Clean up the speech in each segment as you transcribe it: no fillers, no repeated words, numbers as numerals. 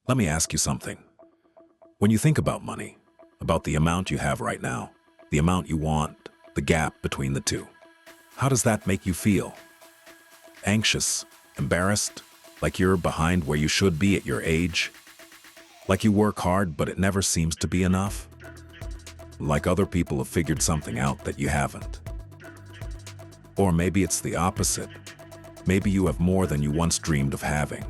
Let me ask you something. When you think about money, about the amount you have right now, the amount you want, the gap between the two, how does that make you feel? Anxious? Embarrassed? Like you're behind where you should be at your age? Like you work hard but it never seems to be enough? Like other people have figured something out that you haven't? Or maybe it's the opposite. Maybe you have more than you once dreamed of having,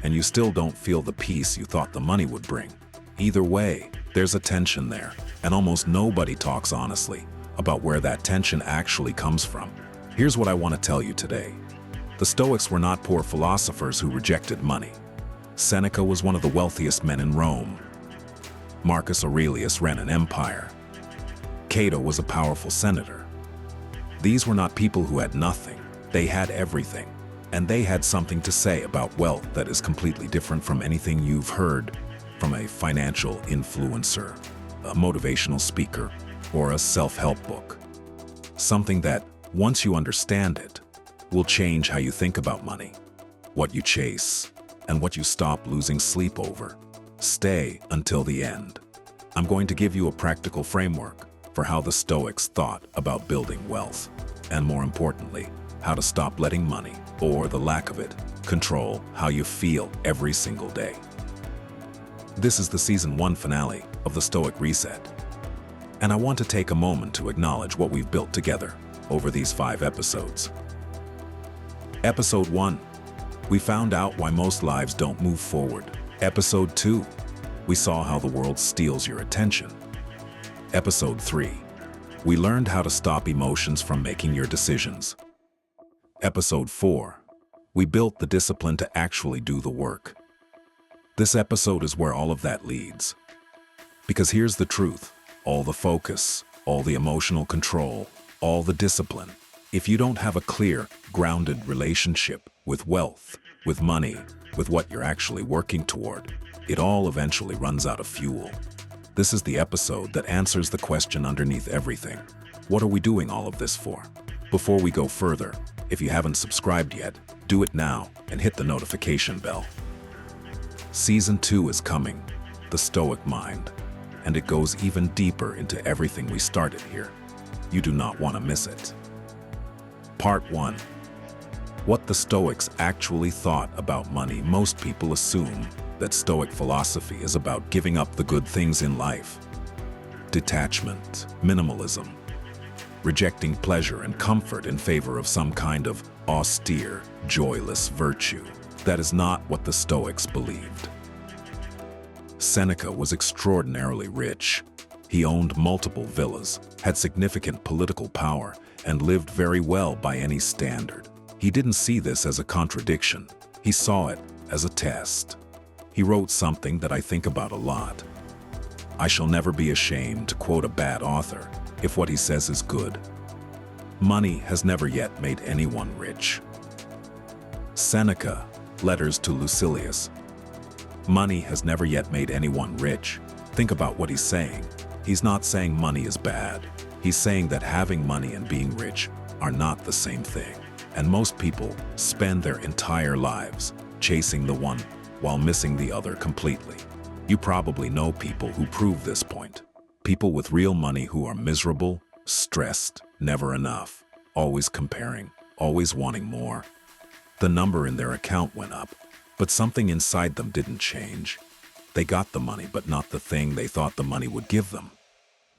and you still don't feel the peace you thought the money would bring. Either way, there's a tension there, and almost nobody talks honestly about where that tension actually comes from. Here's what I want to tell you today. The Stoics were not poor philosophers who rejected money. Seneca was one of the wealthiest men in Rome. Marcus Aurelius ran an empire. Cato was a powerful senator. These were not people who had nothing. They had everything, and they had something to say about wealth that is completely different from anything you've heard from a financial influencer, a motivational speaker, or a self-help book. Something that, once you understand it, will change how you think about money, what you chase, and what you stop losing sleep over. Stay until the end. I'm going to give you a practical framework for how the Stoics thought about building wealth, and more importantly, how to stop letting money, or the lack of it, control how you feel every single day. This is the Season 1 finale of the Stoic Reset, and I want to take a moment to acknowledge what we've built together over these 5 episodes. Episode 1, we found out why most lives don't move forward. Episode 2, we saw how the world steals your attention. Episode 3, we learned how to stop emotions from making your decisions. Episode 4, we built the discipline to actually do the work. This episode is where all of that leads. Because here's the truth, all the focus, all the emotional control, all the discipline, if you don't have a clear, grounded relationship with wealth, with money, with what you're actually working toward, it all eventually runs out of fuel. This is the episode that answers the question underneath everything. What are we doing all of this for? Before we go further, if you haven't subscribed yet, do it now and hit the notification bell. Season 2 is coming, The Stoic Mind, and it goes even deeper into everything we started here. You do not want to miss it. Part 1. What the Stoics actually thought about money. Most people assume that Stoic philosophy is about giving up the good things in life. Detachment, minimalism, rejecting pleasure and comfort in favor of some kind of austere, joyless virtue. That is not what the Stoics believed. Seneca was extraordinarily rich. He owned multiple villas, had significant political power, and lived very well by any standard. He didn't see this as a contradiction. He saw it as a test. He wrote something that I think about a lot. I shall never be ashamed to quote a bad author if what he says is good. Money has never yet made anyone rich. Seneca, Letters to Lucilius. Money has never yet made anyone rich. Think about what he's saying. He's not saying money is bad. He's saying that having money and being rich are not the same thing. And most people spend their entire lives chasing the one while missing the other completely. You probably know people who prove this point. People with real money who are miserable, stressed, never enough, always comparing, always wanting more. The number in their account went up, but something inside them didn't change. They got the money, but not the thing they thought the money would give them.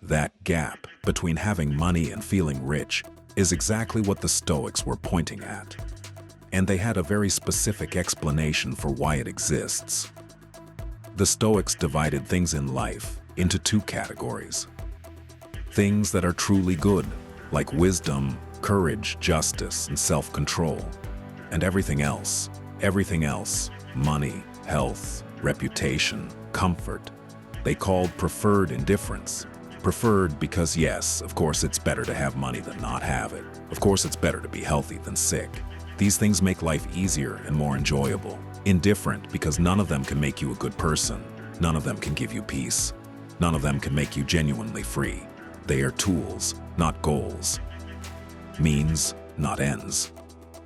That gap between having money and feeling rich is exactly what the Stoics were pointing at. And they had a very specific explanation for why it exists. The Stoics divided things in life into 2 categories. Things that are truly good, like wisdom, courage, justice, and self-control. And everything else, money, health, reputation, comfort, they called preferred indifference. Preferred because yes, of course it's better to have money than not have it. Of course it's better to be healthy than sick. These things make life easier and more enjoyable. Indifferent because none of them can make you a good person. None of them can give you peace. None of them can make you genuinely free. They are tools, not goals. Means, not ends.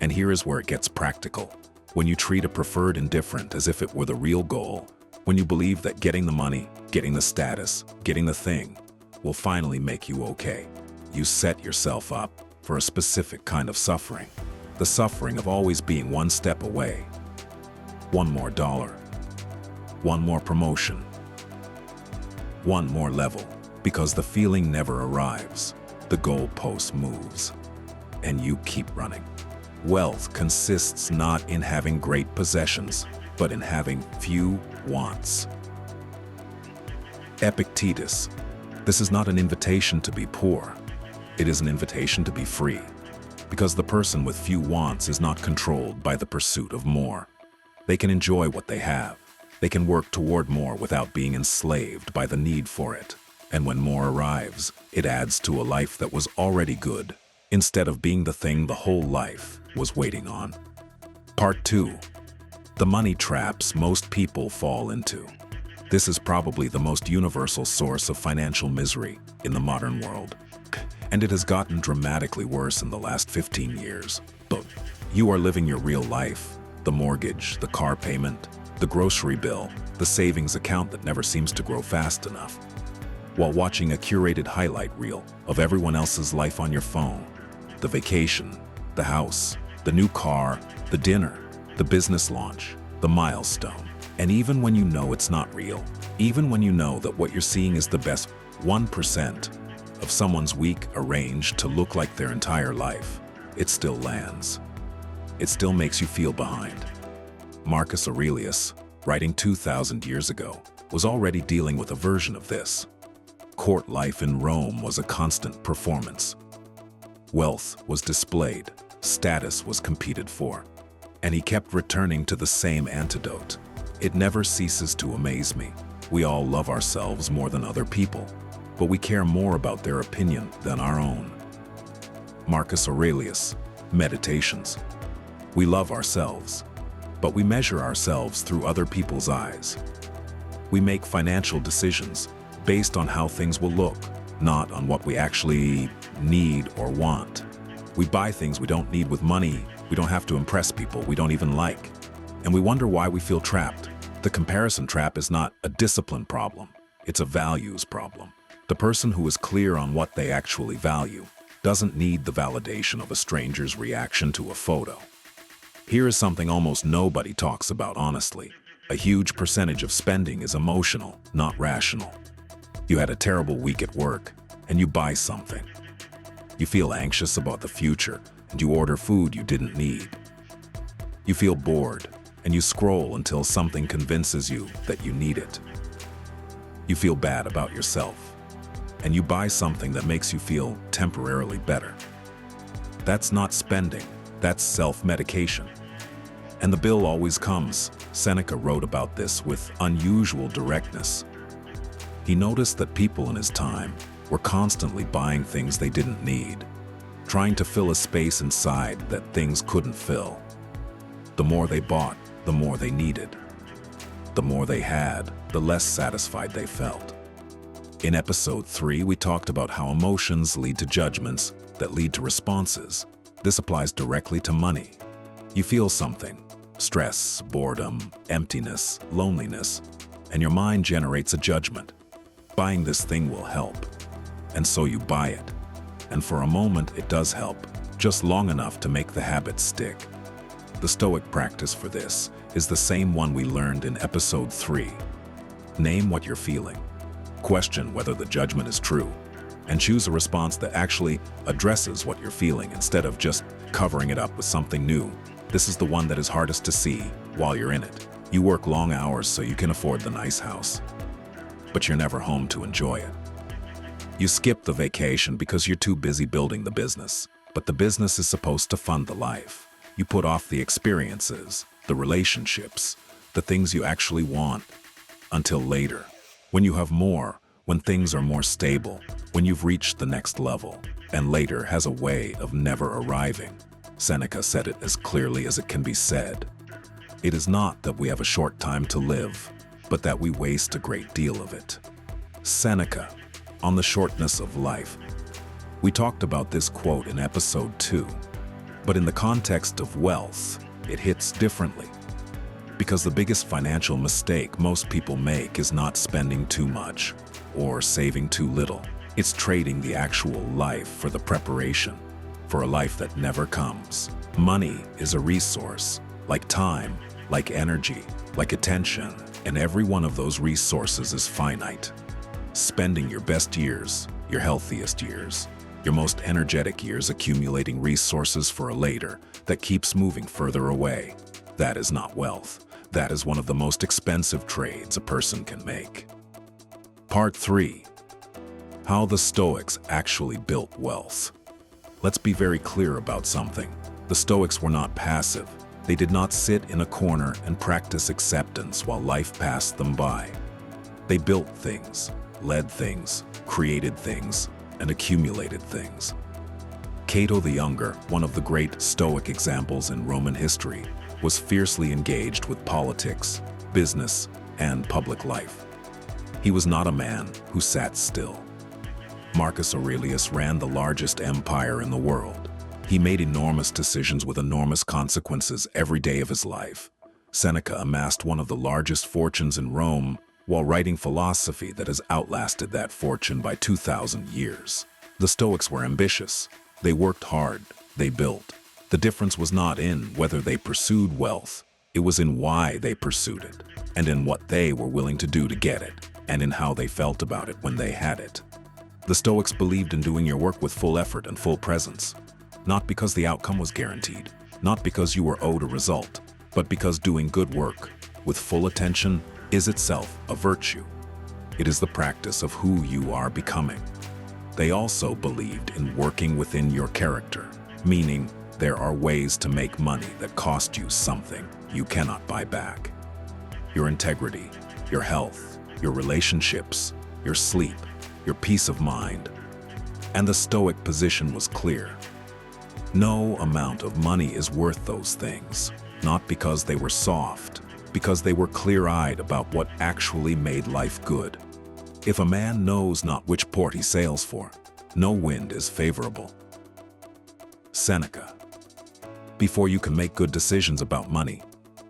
And here is where it gets practical. When you treat a preferred indifferent as if it were the real goal, When you believe that getting the money, getting the status, getting the thing will finally make you okay, you set yourself up for a specific kind of suffering. The suffering of always being one step away. One more dollar. One more promotion. One more level. Because the feeling never arrives. The goalpost moves. And you keep running. Wealth consists not in having great possessions, but in having few wants. Epictetus. This is not an invitation to be poor. It is an invitation to be free. Because the person with few wants is not controlled by the pursuit of more. They can enjoy what they have. They can work toward more without being enslaved by the need for it. And when more arrives, it adds to a life that was already good, instead of being the thing the whole life was waiting on. Part 2. The money traps most people fall into. This is probably the most universal source of financial misery in the modern world. And it has gotten dramatically worse in the last 15 years. But you are living your real life. The mortgage, the car payment, the grocery bill, the savings account that never seems to grow fast enough. While watching a curated highlight reel of everyone else's life on your phone. The vacation, the house, the new car, the dinner, the business launch, the milestone. And even when you know it's not real, even when you know that what you're seeing is the best 1% of someone's week arranged to look like their entire life, it still lands. It still makes you feel behind. Marcus Aurelius, writing 2,000 years ago, was already dealing with a version of this. Court life in Rome was a constant performance. Wealth was displayed, status was competed for, and he kept returning to the same antidote. It never ceases to amaze me. We all love ourselves more than other people, but we care more about their opinion than our own. Marcus Aurelius, Meditations. We love ourselves, but we measure ourselves through other people's eyes. We make financial decisions based on how things will look, not on what we actually need or want. We buy things we don't need with money we don't have to impress people we don't even like. And we wonder why we feel trapped. The comparison trap is not a discipline problem, it's a values problem. The person who is clear on what they actually value doesn't need the validation of a stranger's reaction to a photo. Here is something almost nobody talks about honestly. A huge percentage of spending is emotional, not rational. You had a terrible week at work, and you buy something. You feel anxious about the future, and you order food you didn't need. You feel bored, and you scroll until something convinces you that you need it. You feel bad about yourself, and you buy something that makes you feel temporarily better. That's not spending, that's self-medication. And the bill always comes. Seneca wrote about this with unusual directness. He noticed that people in his time were constantly buying things they didn't need, trying to fill a space inside that things couldn't fill. The more they bought, the more they needed. The more they had, the less satisfied they felt. In episode 3, we talked about how emotions lead to judgments that lead to responses. This applies directly to money. You feel something, stress, boredom, emptiness, loneliness, and your mind generates a judgment. Buying this thing will help. And so you buy it. And for a moment it does help, just long enough to make the habit stick. The Stoic practice for this is the same one we learned in episode 3. Name what you're feeling. Question whether the judgment is true. And choose a response that actually addresses what you're feeling instead of just covering it up with something new. This is the one that is hardest to see while you're in it. You work long hours so you can afford the nice house, but you're never home to enjoy it. You skip the vacation because you're too busy building the business, but the business is supposed to fund the life. You put off the experiences, the relationships, the things you actually want, until later. When you have more, when things are more stable, when you've reached the next level, and later has a way of never arriving. Seneca said it as clearly as it can be said. It is not that we have a short time to live, but that we waste a great deal of it. Seneca, on the shortness of life. We talked about this quote in episode 2, but in the context of wealth, it hits differently. Because the biggest financial mistake most people make is not spending too much or saving too little. It's trading the actual life for the preparation for a life that never comes. Money is a resource, like time, like energy, like attention, and every one of those resources is finite. Spending your best years, your healthiest years, your most energetic years accumulating resources for a later that keeps moving further away. That is not wealth. That is one of the most expensive trades a person can make. Part 3. How the Stoics actually built wealth. Let's be very clear about something. The Stoics were not passive. They did not sit in a corner and practice acceptance while life passed them by. They built things, led things, created things, and accumulated things. Cato the Younger, one of the great Stoic examples in Roman history, was fiercely engaged with politics, business, and public life. He was not a man who sat still. Marcus Aurelius ran the largest empire in the world. He made enormous decisions with enormous consequences every day of his life. Seneca amassed one of the largest fortunes in Rome while writing philosophy that has outlasted that fortune by 2,000 years. The Stoics were ambitious. They worked hard. They built. The difference was not in whether they pursued wealth. It was in why they pursued it, and in what they were willing to do to get it, and in how they felt about it when they had it. The Stoics believed in doing your work with full effort and full presence, not because the outcome was guaranteed, not because you were owed a result, but because doing good work with full attention is itself a virtue. It is the practice of who you are becoming. They also believed in working within your character, meaning there are ways to make money that cost you something you cannot buy back. Your integrity, your health, your relationships, your sleep, your peace of mind. And the Stoic position was clear. No amount of money is worth those things, not because they were soft, because they were clear-eyed about what actually made life good. If a man knows not which port he sails for, no wind is favorable. Seneca. Before you can make good decisions about money,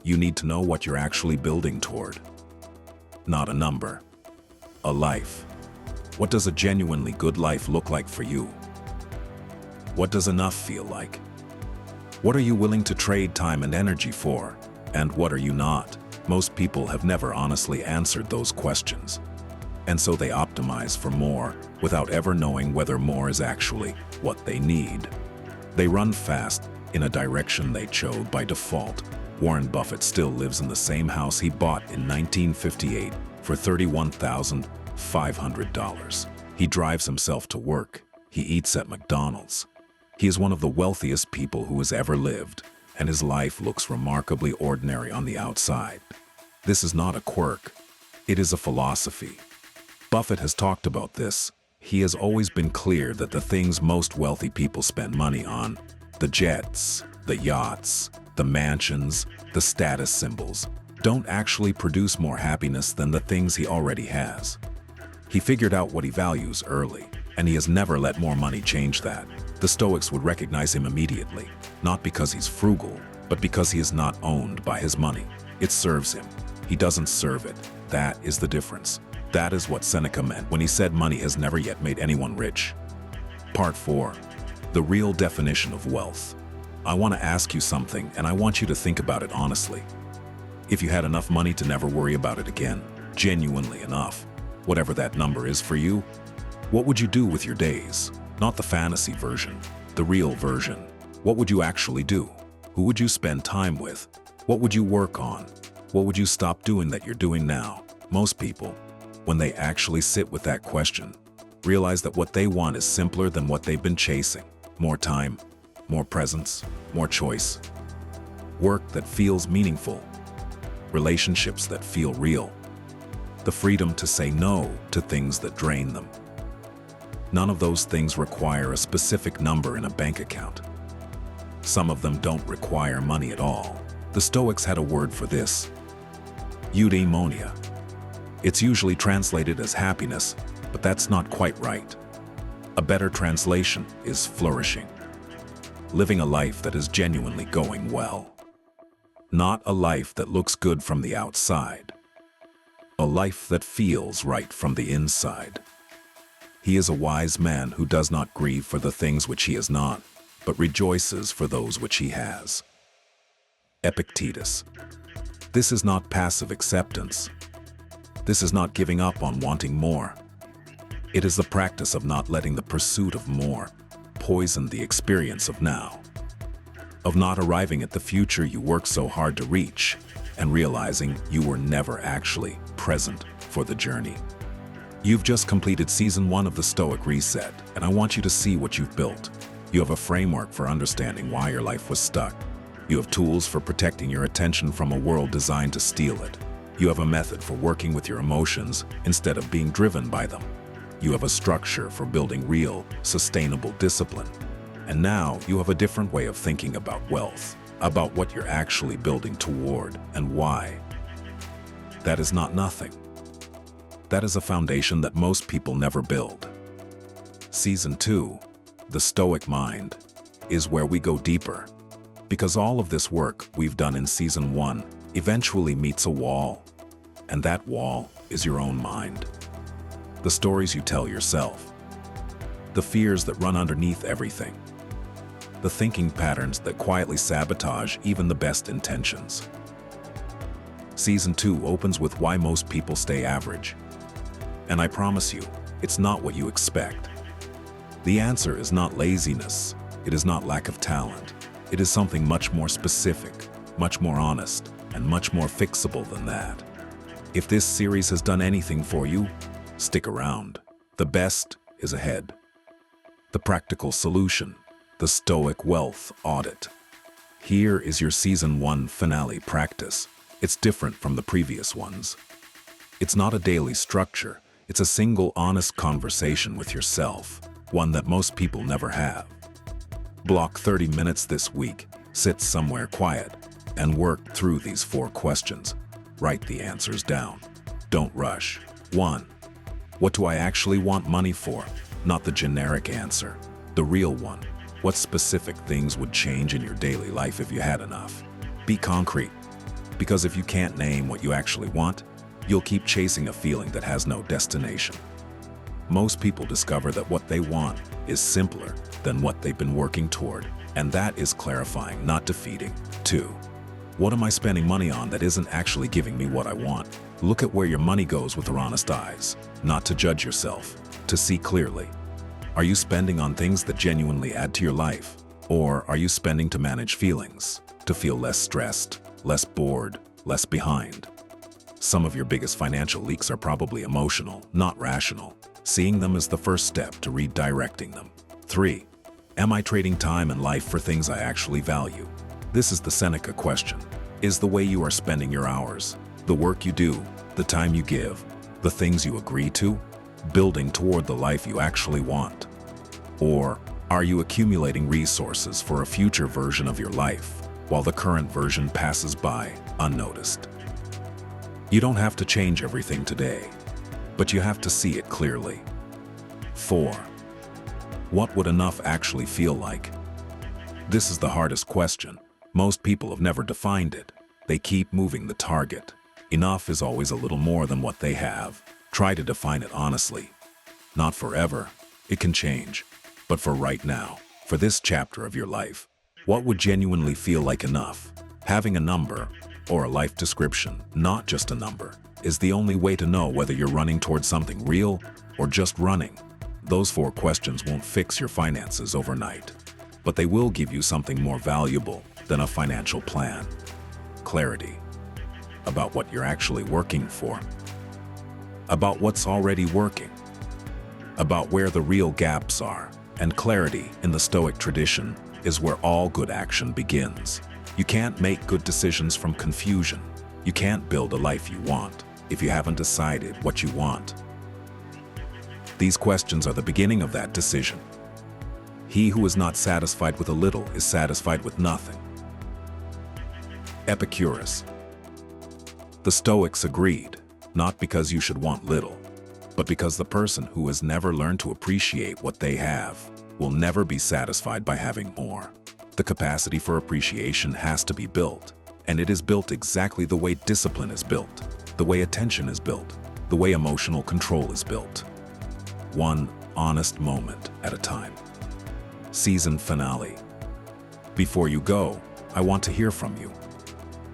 you need to know what you're actually building toward. Not a number, a life. What does a genuinely good life look like for you? What does enough feel like? What are you willing to trade time and energy for? And what are you not? Most people have never honestly answered those questions. And so they optimize for more without ever knowing whether more is actually what they need. They run fast in a direction they chose by default. Warren Buffett still lives in the same house he bought in 1958 for $31,500. He drives himself to work. He eats at McDonald's. He is one of the wealthiest people who has ever lived, and his life looks remarkably ordinary on the outside. This is not a quirk. It is a philosophy. Buffett has talked about this. He has always been clear that the things most wealthy people spend money on, the jets, the yachts, the mansions, the status symbols, don't actually produce more happiness than the things he already has. He figured out what he values early, and he has never let more money change that. The Stoics would recognize him immediately, not because he's frugal, but because he is not owned by his money. It serves him. He doesn't serve it. That is the difference. That is what Seneca meant when he said money has never yet made anyone rich. Part 4. The real definition of wealth. I want to ask you something, and I want you to think about it honestly. If you had enough money to never worry about it again, genuinely enough, whatever that number is for you, what would you do with your days? Not the fantasy version, the real version. What would you actually do? Who would you spend time with? What would you work on? What would you stop doing that you're doing now? Most people, when they actually sit with that question, realize that what they want is simpler than what they've been chasing. More time, more presence, more choice. Work that feels meaningful. Relationships that feel real. The freedom to say no to things that drain them. None of those things require a specific number in a bank account. Some of them don't require money at all. The Stoics had a word for this: eudaimonia. It's usually translated as happiness, but that's not quite right. A better translation is flourishing. Living a life that is genuinely going well. Not a life that looks good from the outside. A life that feels right from the inside. He is a wise man who does not grieve for the things which he has not, but rejoices for those which he has. Epictetus. This is not passive acceptance. This is not giving up on wanting more. It is the practice of not letting the pursuit of more poison the experience of now. Of not arriving at the future you work so hard to reach and realizing you were never actually present for the journey. You've just completed Season 1 of the Stoic Reset, and I want you to see what you've built. You have a framework for understanding why your life was stuck. You have tools for protecting your attention from a world designed to steal it. You have a method for working with your emotions instead of being driven by them. You have a structure for building real, sustainable discipline. And now you have a different way of thinking about wealth, about what you're actually building toward and why. That is not nothing. That is a foundation that most people never build. Season 2, The Stoic Mind, is where we go deeper. Because all of this work we've done in Season 1 eventually meets a wall. And that wall is your own mind. The stories you tell yourself. The fears that run underneath everything. The thinking patterns that quietly sabotage even the best intentions. Season 2 opens with why most people stay average. And I promise you, it's not what you expect. The answer is not laziness. It is not lack of talent. It is something much more specific, much more honest, and much more fixable than that. If this series has done anything for you, stick around. The best is ahead. The practical solution. The Stoic Wealth Audit. Here is your Season 1 finale practice. It's different from the previous ones. It's not a daily structure. It's a single honest conversation with yourself, one that most people never have. Block 30 minutes this week, sit somewhere quiet, and work through these 4 questions. Write the answers down. Don't rush. 1. What do I actually want money for? Not the generic answer, the real one. What specific things would change in your daily life if you had enough? Be concrete, because if you can't name what you actually want, you'll keep chasing a feeling that has no destination. Most people discover that what they want is simpler than what they've been working toward, and that is clarifying, not defeating. 2. What am I spending money on that isn't actually giving me what I want? Look at where your money goes with honest eyes, not to judge yourself, to see clearly. Are you spending on things that genuinely add to your life? Or are you spending to manage feelings, to feel less stressed, less bored, less behind? Some of your biggest financial leaks are probably emotional, not rational. Seeing them is the first step to redirecting them. 3. Am I trading time and life for things I actually value? This is the Seneca question. Is the way you are spending your hours, the work you do, the time you give, the things you agree to, building toward the life you actually want? Or are you accumulating resources for a future version of your life while the current version passes by unnoticed? You don't have to change everything today, but you have to see it clearly. 4. What would enough actually feel like? This is the hardest question. Most people have never defined it. They keep moving the target. Enough is always a little more than what they have. Try to define it honestly. Not forever. It can change. But for right now, for this chapter of your life, what would genuinely feel like enough? Having a number, or a life description, not just a number, is the only way to know whether you're running towards something real or just running. Those 4 questions won't fix your finances overnight, but they will give you something more valuable than a financial plan. Clarity about what you're actually working for, about what's already working, about where the real gaps are. And clarity in the Stoic tradition is where all good action begins. You can't make good decisions from confusion. You can't build a life you want if you haven't decided what you want. These questions are the beginning of that decision. He who is not satisfied with a little is satisfied with nothing. Epictetus. The Stoics agreed, not because you should want little, but because the person who has never learned to appreciate what they have will never be satisfied by having more. The capacity for appreciation has to be built, And it is built exactly the way discipline is built, the way attention is built, the way emotional control is built. One honest moment at a time. Season finale. Before you go, I want to hear from you.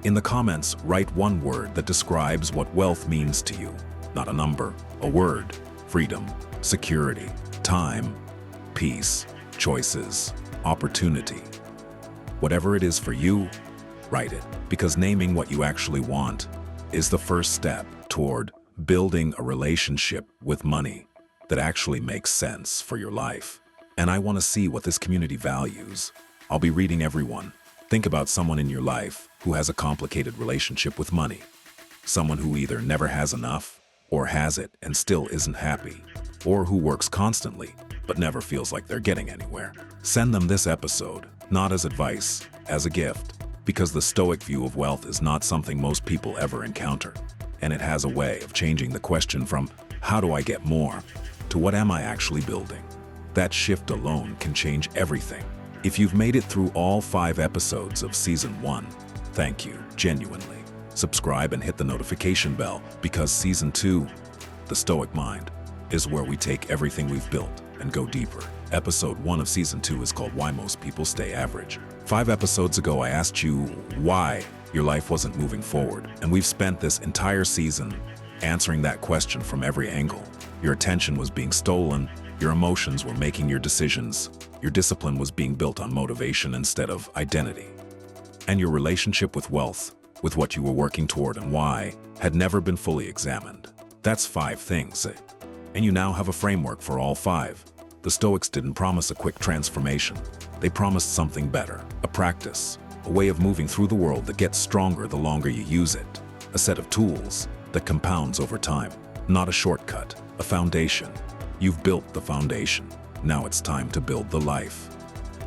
In the comments, write one word that describes what wealth means to you. Not a number, a word. Freedom, security, time, peace, choices, opportunity. Whatever it is for you, write it, because naming what you actually want is the first step toward building a relationship with money that actually makes sense for your life. And I want to see what this community values. I'll be reading everyone. Think about someone in your life who has a complicated relationship with money. Someone who either never has enough or has it and still isn't happy, or who works constantly but never feels like they're getting anywhere. Send them this episode, not as advice, as a gift, because the Stoic view of wealth is not something most people ever encounter, and it has a way of changing the question from how do I get more to what am I actually building. That shift alone can change everything. If you've made it through all 5 episodes of Season 1, thank you, genuinely. Subscribe and hit the notification bell, because Season 2, The Stoic Mind, is where we take everything we've built and go deeper. Episode 1 of Season 2 is called Why Most People Stay Average. 5 episodes ago, I asked you why your life wasn't moving forward, and we've spent this entire season answering that question from every angle. Your attention was being stolen, your emotions were making your decisions, your discipline was being built on motivation instead of identity, and your relationship with wealth, with what you were working toward and why, had never been fully examined. That's 5 things, and you now have a framework for all 5. The Stoics didn't promise a quick transformation. They promised something better, a practice, a way of moving through the world that gets stronger the longer you use it, a set of tools that compounds over time, not a shortcut, a foundation. You've built the foundation. Now it's time to build the life.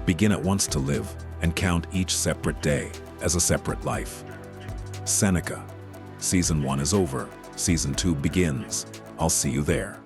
Begin at once to live and count each separate day as a separate life. Seneca. Season 1 is over. Season 2 begins. I'll see you there.